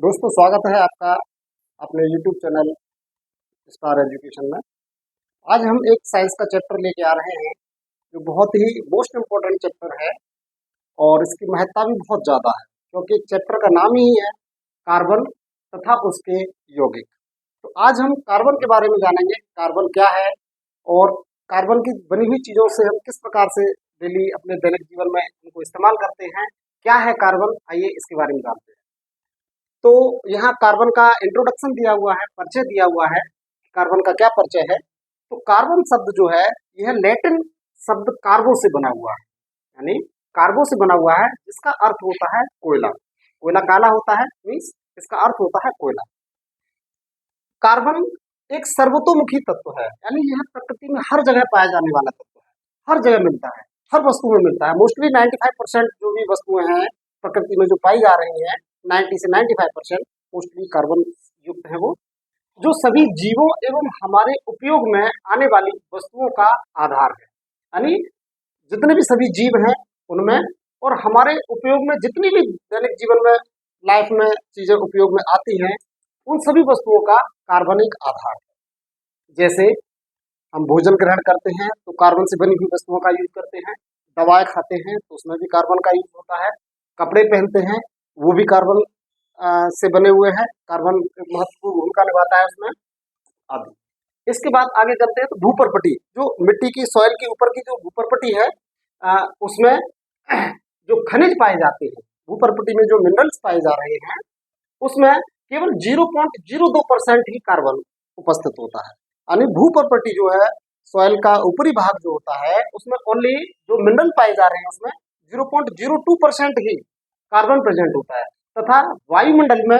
दोस्तों, स्वागत है आपका अपने YouTube चैनल स्टार एजुकेशन में। आज हम एक साइंस का चैप्टर लेके आ रहे हैं जो बहुत ही मोस्ट इम्पोर्टेंट चैप्टर है और इसकी महत्ता भी बहुत ज़्यादा है, क्योंकि चैप्टर का नाम ही है कार्बन तथा उसके यौगिक। तो आज हम कार्बन के बारे में जानेंगे, कार्बन क्या है और कार्बन की बनी हुई चीज़ों से हम किस प्रकार से डेली अपने दैनिक जीवन में इनको इस्तेमाल करते हैं। क्या है कार्बन, आइए इसके बारे में जानते हैं। तो यहाँ कार्बन का इंट्रोडक्शन दिया हुआ है, परिचय दिया हुआ है। कार्बन का क्या परिचय है? तो कार्बन शब्द जो है यह लैटिन शब्द कार्बो से बना हुआ है, यानी कार्बो से बना हुआ है, जिसका अर्थ होता है कोयला। कोयला काला होता है, मीन्स इसका अर्थ होता है कोयला। कार्बन एक सर्वतोमुखी तत्व है, यानी यह प्रकृति में हर जगह पाया जाने वाला तत्व है, हर जगह मिलता है, हर वस्तु में मिलता है। मोस्टली 95% जो भी वस्तुएं हैं प्रकृति में जो पाई जा रही हैं, 90 से 95% मोस्टली कार्बन युक्त है वो, जो सभी जीवों एवं हमारे उपयोग में आने वाली वस्तुओं का आधार है। यानी जितने भी सभी जीव हैं उनमें और हमारे उपयोग में जितनी भी दैनिक जीवन में लाइफ में चीजें उपयोग में आती हैं, उन सभी वस्तुओं का कार्बन एक आधार है। जैसे हम भोजन ग्रहण करते हैं तो कार्बन से बनी हुई वस्तुओं का यूज करते हैं, दवाएं खाते हैं तो उसमें भी कार्बन का यूज होता है, कपड़े पहनते हैं वो भी कार्बन से बने हुए हैं, कार्बन एक महत्वपूर्ण भूमिका निभाता है उसमें आदि। इसके बाद आगे चलते हैं तो भूपरपटी, जो मिट्टी की सॉइल के ऊपर की जो भूपरपटी है, उसमें जो खनिज पाए जाते हैं, भूपरपटी में जो मिनरल्स पाए जा रहे हैं, उसमें केवल 0.02% ही कार्बन उपस्थित होता है। यानी भूपरपटी जो है, सॉइल का ऊपरी भाग जो होता है, उसमें ओनली जो मिनरल पाए जा रहे हैं उसमें 0.02% ही कार्बन प्रेजेंट होता है। तथा वायुमंडल में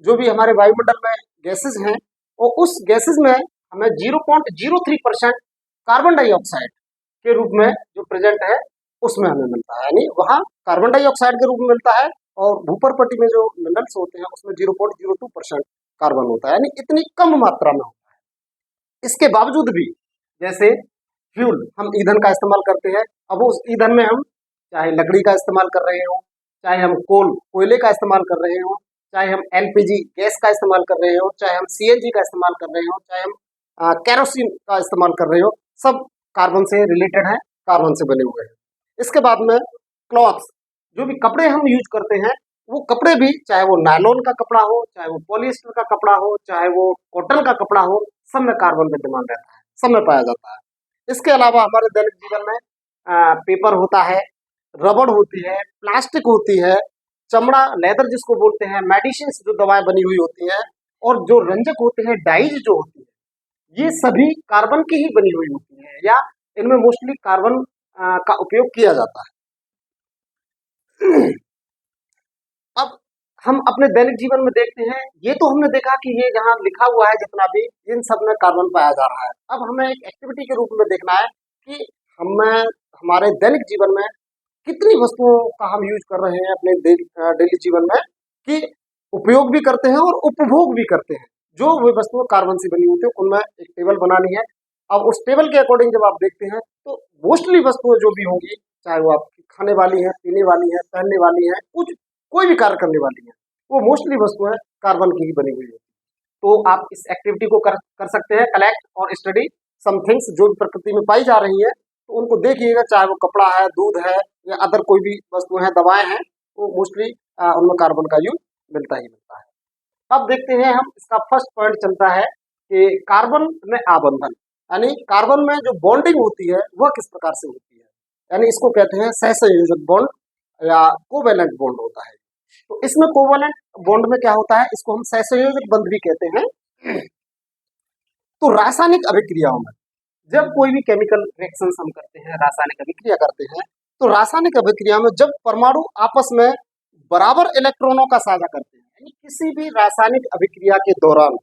जो भी हमारे वायुमंडल में गैसेज हैं, और उस गैसेज में हमें 0.03% कार्बन डाइऑक्साइड के रूप में जो प्रेजेंट है उसमें हमें मिलता है, यानी वहाँ कार्बन डाइऑक्साइड के रूप में मिलता है, और भूपरपटी में जो मिनरल्स होते हैं उसमें 0.02% कार्बन होता है, यानी इतनी कम मात्रा में होता है। इसके बावजूद भी जैसे फ्यूल, हम ईंधन का इस्तेमाल करते हैं, अब उस ईंधन में हम चाहे लकड़ी का इस्तेमाल कर रहे हो, चाहे हम कोयले का इस्तेमाल कर रहे हो, चाहे हम एलपीजी गैस का इस्तेमाल कर रहे हो, चाहे हम सीएनजी का इस्तेमाल कर रहे हो, चाहे हम केरोसिन का इस्तेमाल कर रहे हो, सब कार्बन से रिलेटेड है, कार्बन से बने हुए हैं। इसके बाद में क्लॉथ्स, जो भी कपड़े हम यूज करते हैं, वो कपड़े भी चाहे वो नायलॉन का कपड़ा हो, चाहे वो पॉलिएस्टर का कपड़ा हो, चाहे वो कॉटन का कपड़ा हो, सब में कार्बन विद्यमान रहता है, सब में पाया जाता है। इसके अलावा हमारे दैनिक जीवन में पेपर होता है, रबड़ होती है, प्लास्टिक होती है, चमड़ा लेदर जिसको बोलते हैं, मेडिसिन जो दवाएं बनी हुई होती हैं, और जो रंजक होते हैं, डाइज जो होती है, ये सभी कार्बन की ही बनी हुई होती है, या इनमें मोस्टली कार्बन का उपयोग किया जाता है। अब हम अपने दैनिक जीवन में देखते हैं, ये तो हमने देखा कि ये जहाँ लिखा हुआ है जितना भी, इन सब में कार्बन पाया जा रहा है। अब हमें एक एक्टिविटी के रूप में देखना है कि हमें हमारे दैनिक जीवन में कितनी वस्तुओं का हम यूज कर रहे हैं अपने डेली जीवन में, कि उपयोग भी करते हैं और उपभोग भी करते हैं। जो वे वस्तुएं कार्बन से बनी होती है उनमें एक टेबल बनानी है। अब उस टेबल के अकॉर्डिंग जब आप देखते हैं तो मोस्टली वस्तुएं जो भी होंगी, चाहे वो आपकी खाने वाली है, पीने वाली है, पहनने वाली है, कुछ कोई भी कार्य करने वाली है, वो मोस्टली वस्तुएं कार्बन की ही बनी हुई है। तो आप इस एक्टिविटी को कर सकते हैं, कलेक्ट और स्टडी सम थिंग्स जो भी प्रकृति में पाई जा रही है, तो उनको देखिएगा, चाहे वो कपड़ा है, दूध है, या अदर कोई भी वस्तुएं हैं, दवाएं हैं, वो मोस्टली उनमें कार्बन का यूज मिलता ही मिलता है। अब देखते हैं हम, इसका फर्स्ट पॉइंट चलता है कि कार्बन में आबंधन, यानी कार्बन में जो बॉन्डिंग होती है वह किस प्रकार से होती है, यानी इसको कहते हैं सहसंयोजक बॉन्ड या कोवेलेंट बॉन्ड होता है। तो इसमें कोवेलेंट बॉन्ड में क्या होता है, इसको हम सहसंयोजक बंध भी कहते हैं। तो रासायनिक अभिक्रियाओं में जब कोई भी केमिकल रिएक्शंस हम करते हैं, रासायनिक अभिक्रिया करते हैं, तो रासायनिक अभिक्रिया में जब परमाणु आपस में बराबर इलेक्ट्रॉनों का साझा करते हैं, यानी किसी भी रासायनिक अभिक्रिया के दौरान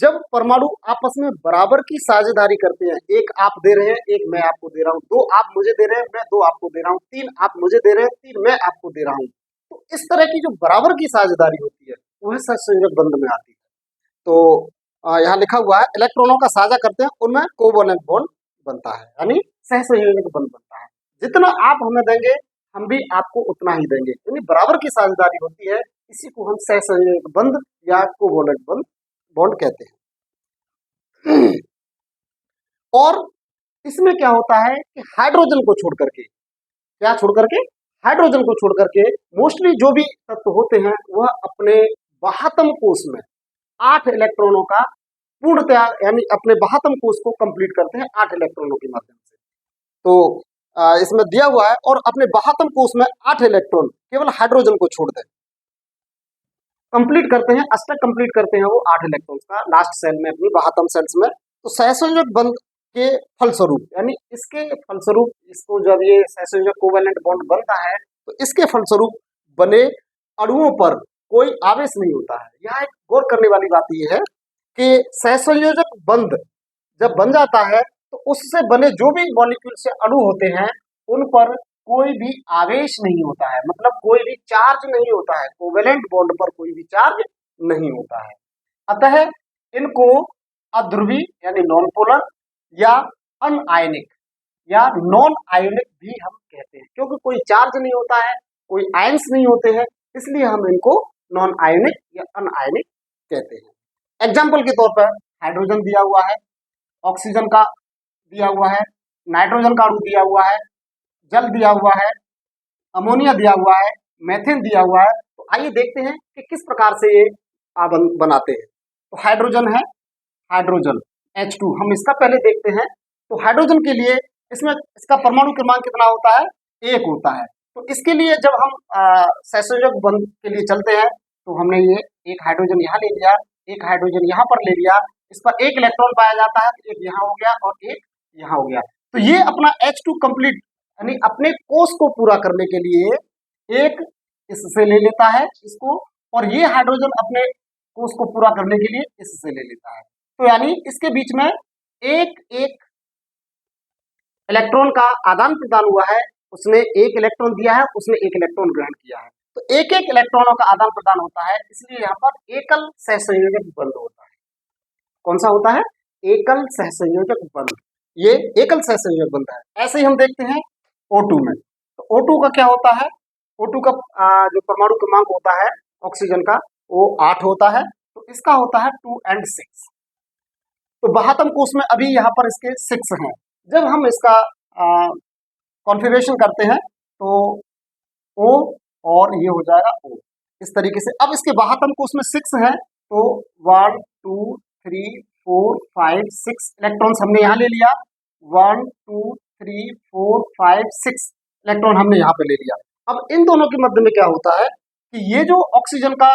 जब परमाणु आपस में बराबर की साझेदारी करते हैं, एक आप दे रहे हैं, एक मैं आपको दे रहा हूं, दो आप मुझे दे रहे हैं, मैं दो आपको दे रहा हूं, तीन आप मुझे दे रहे हैं, तीन मैं आपको दे रहा हूं, तो इस तरह की जो बराबर की साझेदारी होती है वह सहसंयोजक बंध में आती है। तो यहाँ लिखा हुआ है इलेक्ट्रॉनों का साझा करते हैं, उनमें कोवेलेंट बॉन्ड बनता है, यानी सहसंयोजक बंध बनता है। जितना आप हमें देंगे हम भी आपको उतना ही देंगे, यानी बराबर की साझेदारी होती है, इसी को हम सहसंयोजक बंध या कोवैलेंट बॉन्ड कहते हैं। और इसमें क्या होता है कि हाइड्रोजन को छोड़ करके, क्या छोड़ करके, हाइड्रोजन को छोड़ करके मोस्टली जो भी तत्व होते हैं वह अपने बाह्यतम कोश में 8 इलेक्ट्रॉनों का पूर्णतया यानी अपने बाह्यतम कोश को कंप्लीट करते हैं 8 इलेक्ट्रॉनों के माध्यम से। तो इसमें दिया हुआ है, और अपने बाह्यतम कोश में 8 इलेक्ट्रॉन केवल हाइड्रोजन को छोड़ दें कंप्लीट करते हैं, अष्टक कंप्लीट करते हैं वो 8 इलेक्ट्रॉन्स का लास्ट सेल में, अपनी बाह्यतम सेल्स में। तो सहसंयोजक बंध के फलस्वरूप यानी इसके फलस्वरूप, इसको जब ये सहसंयोजक कोवैलेंट बॉन्ड बनता है तो इसके फलस्वरूप बने अणुओं पर कोई आवेश नहीं होता है। यहाँ एक गौर करने वाली बात यह है कि सहसंयोजक बंध जब बन जाता है तो उससे बने जो भी मॉलिक्यूल से अणु होते हैं उन पर कोई भी आवेश नहीं होता है, मतलब कोई भी चार्ज नहीं होता है, कोवैलेंट बॉन्ड पर कोई भी चार्ज नहीं होता है। अतः इनको अध्रुवी यानी नॉन पोलर या अनआयनिक या नॉन आयनिक भी हम कहते हैं, क्योंकि कोई चार्ज नहीं होता है, कोई आयंस नहीं होते हैं, इसलिए हम इनको नॉन आयनिक या अनआयनिक कहते हैं। एग्जाम्पल के तौर पर हाइड्रोजन दिया हुआ है, ऑक्सीजन का दिया हुआ है, नाइट्रोजन का अणु दिया हुआ है, जल दिया हुआ है, अमोनिया दिया हुआ है, मेथेन दिया हुआ है। तो आइए देखते हैं कि किस प्रकार से ये बनाते हैं। तो हाइड्रोजन है, हाइड्रोजन H2 हम इसका पहले देखते हैं। तो हाइड्रोजन के लिए इसमें इसका परमाणु क्रमांक कितना होता है, 1 होता है। तो इसके लिए जब हम सहसंयोजक बंध के लिए चलते हैं तो हमने ये एक हाइड्रोजन यहाँ ले लिया, एक हाइड्रोजन यहाँ पर ले लिया, इस पर एक इलेक्ट्रॉन पाया जाता है, एक यहाँ हो गया और एक यहाँ हो गया। तो ये अपना H2 कंप्लीट यानी अपने कोष को पूरा करने के लिए एक इससे ले लेता है इसको, और ये हाइड्रोजन अपने कोष को पूरा करने के लिए इससे ले लेता है। तो यानी इसके बीच में एक एक इलेक्ट्रॉन का आदान प्रदान हुआ है, उसने एक इलेक्ट्रॉन दिया है, उसने एक इलेक्ट्रॉन ग्रहण किया है। तो एक एक इलेक्ट्रॉनों का आदान प्रदान होता है, इसलिए यहाँ पर एकल सहसंयोजक बंध होता है। कौन सा होता है, एकल सहसंयोजक बंध। ये एकल सहसंयोजक बंध है। ऐसे ही हम देखते हैं O2 में। तो O2 का क्या होता है, O2 का जो परमाणु क्रमांक होता है ऑक्सीजन का वो 8 होता है। तो इसका होता है 2 और 6। तो बाह्यतम कोश में अभी यहाँ पर इसके 6 हैं। जब हम इसका कॉन्फ़िगरेशन करते हैं तो O और ये हो जाएगा O इस तरीके से। अब इसके बाह्यतम कोश में 6 है, तो 1 2 3 4 5 6 इलेक्ट्रॉन्स हमने यहाँ ले लिया। 1 2 3 4 5 6 इलेक्ट्रॉन हमने यहाँ पे ले लिया। अब इन दोनों के मध्य में क्या होता है कि ये जो ऑक्सीजन का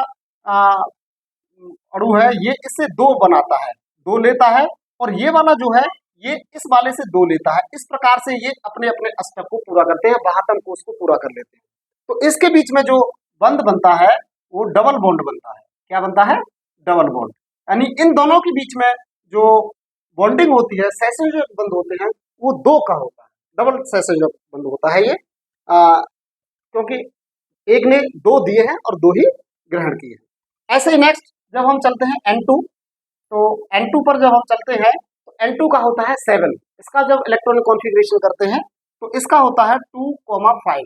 अणु है ये इससे 2 बनाता है, 2 लेता है, और ये वाला जो है ये इस वाले से 2 लेता है। इस प्रकार से ये अपने अपने अष्टक को पूरा करते हैं, बाह्यतम कोश को पूरा कर लेते हैं। तो इसके बीच में जो बंध बनता है वो डबल बॉन्ड बनता है। क्या बनता है, डबल बॉन्ड। यानी इन दोनों के बीच में जो बॉन्डिंग होती है, सहसंयोजक बंध होते हैं, वो 2 का होता है, डबल सहसंयोजक बंध होता है ये, क्योंकि एक ने 2 दिए हैं और 2 ही ग्रहण किए हैं। ऐसे ही नेक्स्ट जब हम चलते हैं N2, तो N2 पर जब हम चलते हैं तो N2 का होता है 7। इसका जब इलेक्ट्रॉनिक कॉन्फ़िगरेशन करते हैं तो इसका होता है 2,5।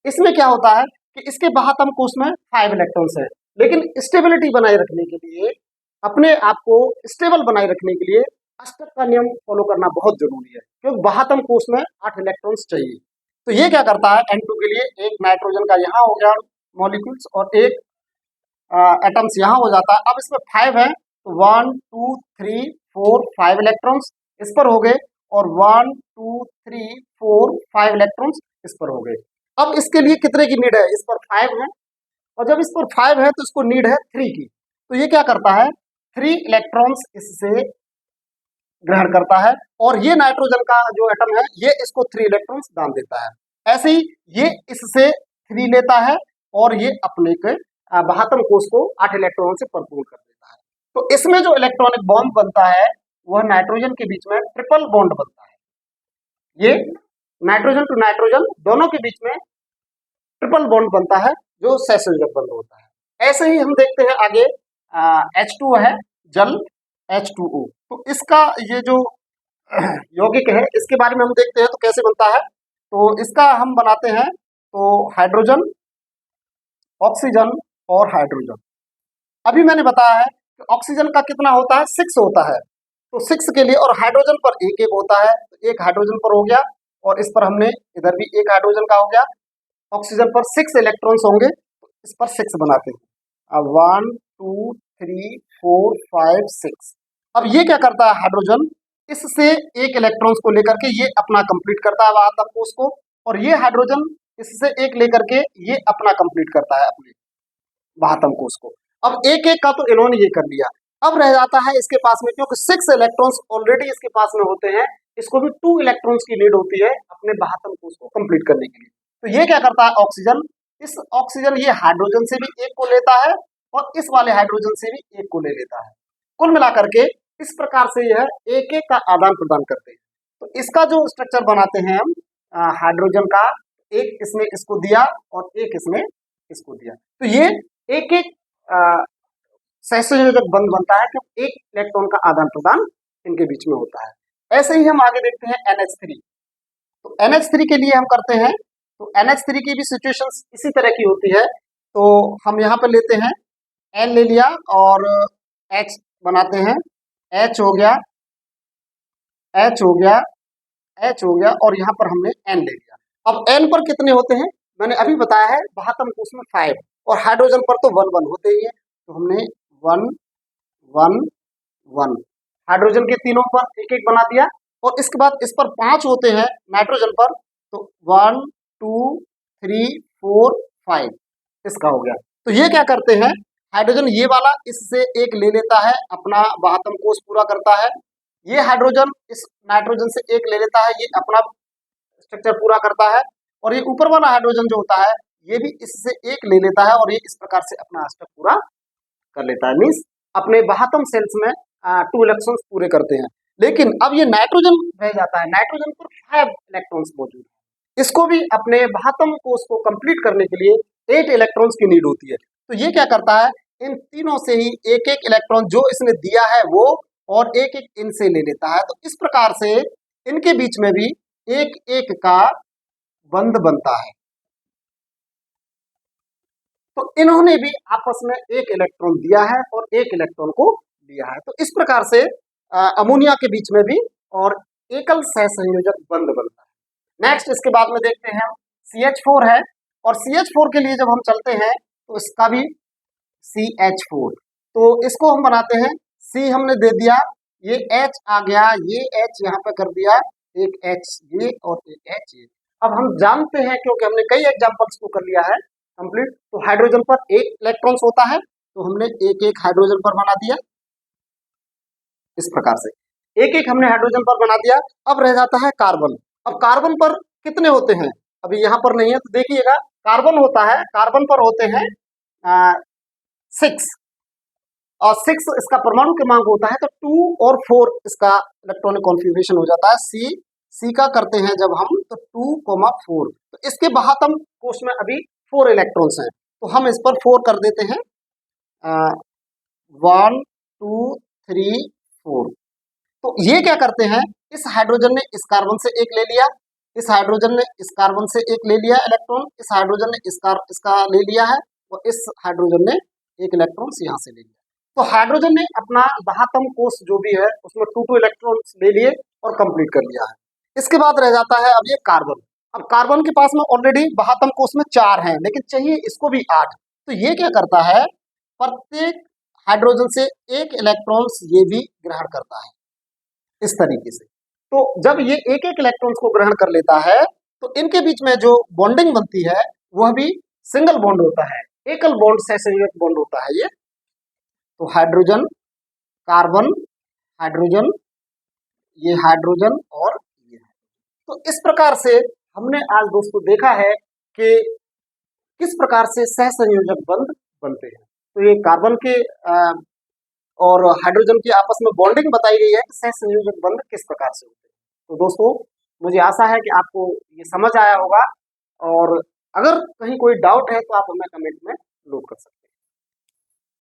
इसमें क्या होता है कि इसके बाह्यतम कोश में 5 इलेक्ट्रॉन्स है, लेकिन स्टेबिलिटी बनाए रखने के लिए, अपने आप को स्टेबल बनाए रखने के लिए अष्टक का नियम फॉलो करना बहुत जरूरी है, क्योंकि बाह्यतम कोश में 8 इलेक्ट्रॉन्स चाहिए। तो ये क्या करता है, N2 के लिए एक नाइट्रोजन का यहाँ हो गया मॉलिक्यूल्स और एक एटम्स यहाँ हो जाता है। अब इसमें 5 है, तो 1 2 3 4 5 इलेक्ट्रॉन्स इस पर हो गए, और 1 2 3 4 5 इलेक्ट्रॉन्स इस पर हो गए। अब इसके लिए कितने की नीड है, इस पर 5 है, और जब इस पर 5 है तो इसको नीड है 3 की। तो ये क्या करता है, 3 इलेक्ट्रॉन्स इससे ग्रहण करता है, और ये नाइट्रोजन का जो एटम है ये इसको 3 इलेक्ट्रॉन्स दान देता है। ऐसे ही ये इससे 3 लेता है और ये अपने के बाह्यतम कोश को 8 इलेक्ट्रॉनों से भरपूर कर देता है। तो इसमें जो इलेक्ट्रॉनिक बॉन्ड बनता है वह नाइट्रोजन के बीच में ट्रिपल बॉन्ड बनता है। ये नाइट्रोजन टू नाइट्रोजन दोनों के बीच में ट्रिपल बॉन्ड बनता है जो सहसंयोजक बंध होता है। ऐसे ही हम देखते हैं आगे H2 है, जल H2O। तो इसका ये जो यौगिक है इसके बारे में हम देखते हैं तो कैसे बनता है। तो इसका हम बनाते हैं तो हाइड्रोजन ऑक्सीजन और हाइड्रोजन। अभी मैंने बताया है कि ऑक्सीजन का कितना होता है, 6 होता है, तो 6 के लिए, और हाइड्रोजन पर एक एक होता है, तो एक हाइड्रोजन पर हो गया, और इस पर हमने इधर भी एक हाइड्रोजन का हो गया। ऑक्सीजन पर 6 इलेक्ट्रॉन्स होंगे, तो इस पर 6 बनाते हैं। अब 1 2 3 4 5 6। अब ये क्या करता है हाइड्रोजन, इससे एक इलेक्ट्रॉन्स को लेकर के ये अपना कंप्लीट करता है वाहक कोष को, और ये हाइड्रोजन इससे एक लेकर के ये अपना कंप्लीट करता है अपने वाहतम कोष को। अब एक एक का तो इन्होंने ये कर लिया, अब रह जाता है इसके पास में, क्योंकि 6 इलेक्ट्रॉन्स ऑलरेडी इसके पास में होते हैं, इसको भी 2 इलेक्ट्रॉन्स की नीड होती है अपने वाहतम कोष को कंप्लीट करने के लिए। तो ये क्या करता है ऑक्सीजन, इस ऑक्सीजन ये हाइड्रोजन से भी एक को लेता है और इस वाले हाइड्रोजन से भी एक को ले लेता है। कुल मिलाकर के इस प्रकार से यह एक एक का आदान प्रदान करते हैं। तो इसका जो स्ट्रक्चर बनाते हैं हम हाइड्रोजन का, एक इसने इसको दिया और एक इसने इसको दिया, तो ये एक एक सहसंयोजक बंध बनता है, क्योंकि एक इलेक्ट्रॉन का आदान प्रदान इनके बीच में होता है। ऐसे ही हम आगे देखते हैं NH3। तो NH3 के लिए हम करते हैं, तो NH3 की भी सिचुएशन इसी तरह की होती है। तो हम यहाँ पर लेते हैं N ले लिया और H बनाते हैं, H हो गया, H हो गया, H हो गया, और यहाँ पर हमने N ले लिया। अब N पर कितने होते हैं, मैंने अभी बताया है वाहतम कोष में 5, और हाइड्रोजन पर तो 1 1 होते ही है, तो हमने 1 1 1 हाइड्रोजन के तीनों पर एक एक बना दिया, और इसके बाद इस पर 5 होते हैं नाइट्रोजन पर, तो 1 2 3 4 5 इसका हो गया। तो ये क्या करते हैं हाइड्रोजन, ये वाला इससे एक ले लेता है, अपना वाहतम कोष पूरा करता है, ये हाइड्रोजन इस नाइट्रोजन से एक ले लेता है, ये अपना स्ट्रक्चर पूरा करता है, और ये ऊपर वाला हाइड्रोजन जो होता है ये भी इससे एक ले लेता है, और ये इस प्रकार से अपना स्ट्रक्चर पूरा कर लेता है, मीन्स अपने वाहतम सेल्स में 2 इलेक्ट्रॉन्स पूरे करते हैं। लेकिन अब ये नाइट्रोजन रह जाता है, नाइट्रोजन पर 5 इलेक्ट्रॉन्स मौजूद है, इसको भी अपने वाहतम कोष को कंप्लीट करने के लिए 8 इलेक्ट्रॉन्स की नीड होती है। तो ये क्या करता है, इन तीनों से ही एक एक इलेक्ट्रॉन जो इसने दिया है वो, और एक एक इनसे ले लेता है, तो इस प्रकार से इनके बीच में भी एक एक का बंध बनता है। तो इन्होंने भी आपस में एक इलेक्ट्रॉन दिया है और एक इलेक्ट्रॉन को दिया है, तो इस प्रकार से अमोनिया के बीच में भी और एकल सहसंयोजक बंध बनता है। नेक्स्ट इसके बाद में देखते हैं CH4 है, और CH4 के लिए जब हम चलते हैं तो इसका भी CH4, तो इसको हम बनाते हैं, C हमने दे दिया, ये H आ गया, ये H यहाँ पे कर दिया, एक H ये और एक H ये। अब हम जानते हैं क्योंकि हमने कई एग्जांपल्स को कर लिया है कंप्लीट, तो हाइड्रोजन पर एक इलेक्ट्रॉन्स होता है, तो हमने एक एक हाइड्रोजन पर बना दिया, इस प्रकार से एक एक हमने हाइड्रोजन पर बना दिया। अब रह जाता है कार्बन। अब कार्बन पर कितने होते हैं, अभी यहाँ पर नहीं है, तो देखिएगा कार्बन होता है, कार्बन पर होते हैं 6, और 6 इसका परमाणु क्रमांक होता है, तो 2 और 4 इसका इलेक्ट्रॉनिक कॉन्फ़िगरेशन हो जाता है। सी का करते हैं जब हम, तो 2, 4, तो इसके वाहतम कोष में अभी 4 इलेक्ट्रॉन्स हैं, तो हम इस पर 4 कर देते हैं, 1 2 3 4। तो ये क्या करते हैं, इस हाइड्रोजन ने इस कार्बन से एक ले लिया, इस हाइड्रोजन ने इस कार्बन से एक ले लिया इलेक्ट्रॉन, इस हाइड्रोजन ने इसका ले लिया है, और इस हाइड्रोजन ने एक इलेक्ट्रॉन यहाँ से ले लिया। तो हाइड्रोजन ने अपना वाहतम कोष जो भी है उसमें 2 इलेक्ट्रॉन्स ले लिए और कंप्लीट कर लिया है। इसके बाद रह जाता है अब ये कार्बन। अब कार्बन के पास में ऑलरेडी वाहतम कोष में 4 हैं, लेकिन चाहिए इसको भी 8, तो ये क्या करता है, प्रत्येक हाइड्रोजन से एक इलेक्ट्रॉन्स ये भी ग्रहण करता है इस तरीके से। तो जब ये एक एक इलेक्ट्रॉन्स को ग्रहण कर लेता है, तो इनके बीच में जो बॉन्डिंग बनती है वह भी सिंगल बॉन्ड होता है, एकल बॉन्ड सहसंयोजक बॉन्ड होता है ये। तो हाइड्रोजन, कार्बन, हाइड्रोजन, ये हाइड्रोजन और ये। तो इस प्रकार से हमने आज दोस्तों देखा है कि किस प्रकार से सहसंयोजक बंध बनते हैं। तो ये कार्बन के और हाइड्रोजन की आपस में बॉन्डिंग बताई गई है कि सहसंयोजक बंध किस प्रकार से होते हैं। तो दोस्तों मुझे आशा है कि आपको ये समझ आया होगा, और अगर कहीं कोई डाउट है तो आप हमें कमेंट में नोट कर सकते हैं।